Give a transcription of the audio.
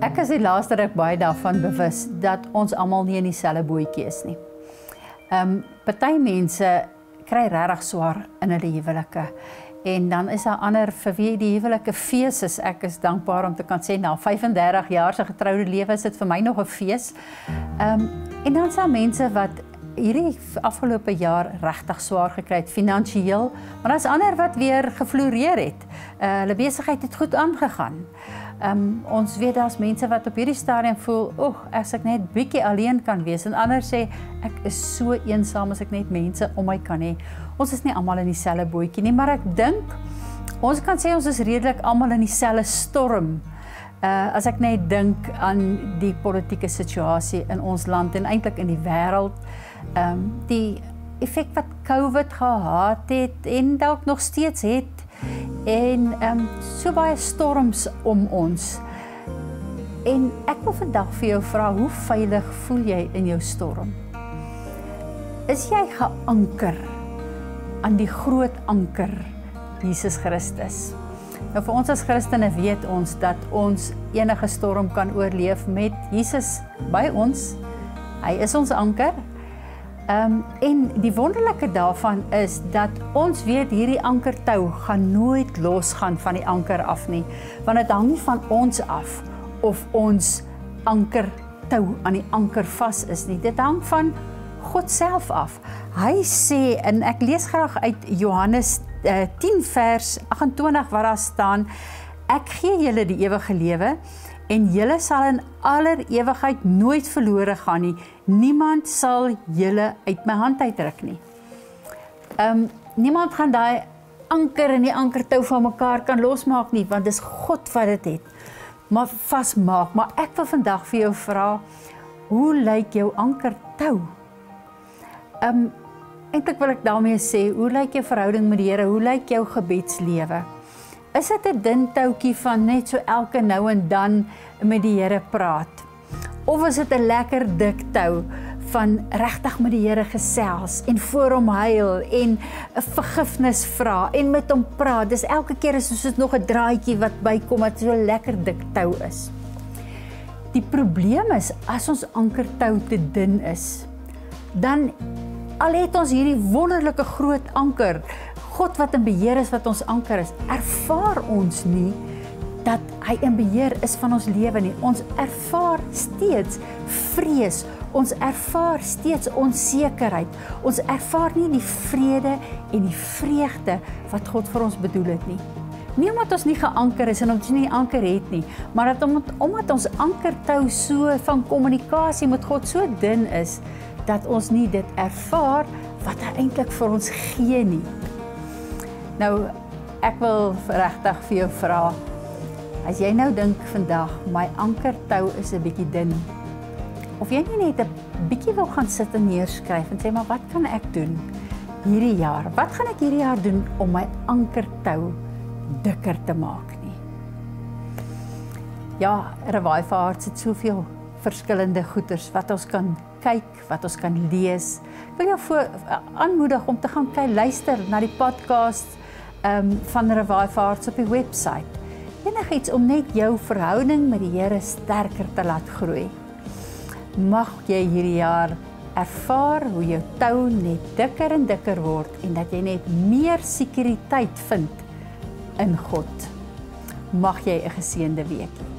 Ek is die laaste ruk baie daarvan bewus dat ons almal nie in dieselfde bootjie is nie. Party mense kry regtig swaar in hulle huwelike. En dan is daar ander vir wie die huwelike fees is. Ek is dankbaar om te kan sê, na 35 jaar se getroude lewe is dit vir my nog 'n fees. En dan is daar mense wat hierdie afgelope jaar regtig swaar gekry het, finansiëel, maar daar's ander wat weer gefloreer het. Hulle besigheid het goed aangegaan. Ons weet daar's mense wat op hierdie stadium voel, as ek net bietjie alleen kan wees, en ander sê, ek is so eensaam as ek net mense om my kan hê. Ons is nie almal in dieselfde bootjie nie, maar ek dink, ons kan sê ons is redelik almal in dieselfde storm. As ek net dink aan die politieke situasie in ons land en eintlik in die wêreld, die effek wat COVID gehad het en dalk nog steeds het, en so baie storms om ons. En ek wil vandag vir jou vra, hoe veilig voel jy in jou storm? Is jy geanker aan die groot anker, Jesus Christus? Nou vir ons as Christene weet ons dat ons enige storm kan oorleef met Jesus by ons. Hy is ons anker. En die wonderlike daarvan is dat ons weet hierdie ankertou gaan nooit losgaan van die anker af nie, want dit hang nie van ons af of ons ankertou aan die anker vas is nie. Dit hang van God self af. Hy sê, en ek lees graag uit Johannes 10 vers 28 waar daar staan, ek gee julle die ewige lewe en julle sal in aller ewigheid nooit verlore gaan nie. Niemand sal julle uit my hand uitruk nie. Niemand gaan daai anker en die ankertou van mekaar kan losmaak nie, want dis God wat dit het. Maar vasmaak. Maar ek wil vandag vir jou vra, hoe lyk jou ankertou? Eintlik wil ek daarmee sê, hoe lyk jou verhouding met die Here? Hoe lyk jou gebedslewe? Is dit 'n dun toutjie van net so elke nou en dan met die Here praat? Of is dit 'n lekker dik tou van regtig met die Here gesels en voor hom huil en 'n vergifnis vra en met hom praat? Dis elke keer is soos dit nog 'n draadjie wat bykom wat so lekker dik tou is. Die probleem is, as ons ankertou te dun is, dan al het ons hierdie wonderlike groot anker, God wat in beheer is, wat ons anker is, ervaar ons nie dat hy in beheer is van ons lewe nie. Ons ervaar steeds vrees, ons ervaar steeds onsekerheid, ons ervaar nie die vrede en die vreugde wat God vir ons bedoel het nie. Nie omdat ons nie geanker is en ons nie anker het nie, maar omdat ons ankertou so van kommunikasie met God so dun is, dat ons nie dit ervaar wat hy eintlik vir ons gee nie. Nou, ek wil regtig vir jou vra, as jy nou dink vandag, my ankertou is 'n bietjie dun, of jy nie net 'n bietjie wil gaan sit en neerskryf en sê, maar wat kan ek doen hierdie jaar? Wat gaan ek hierdie jaar doen om my ankertou dikker te maak nie? Ja, Revival Hearts het soveel verskillende goeders wat ons kan kyk, wat ons kan lees. Ek wil jou aanmoedig om te gaan luister na die podcast van Revival Hearts op die website. Enigiets om net jou verhouding met die Here sterker te laat groei. Mag jy hierdie jaar ervaar hoe jou tou net dikker en dikker word en dat jy net meer sekuriteit vind in God. Mag jy 'n geseënde week hê.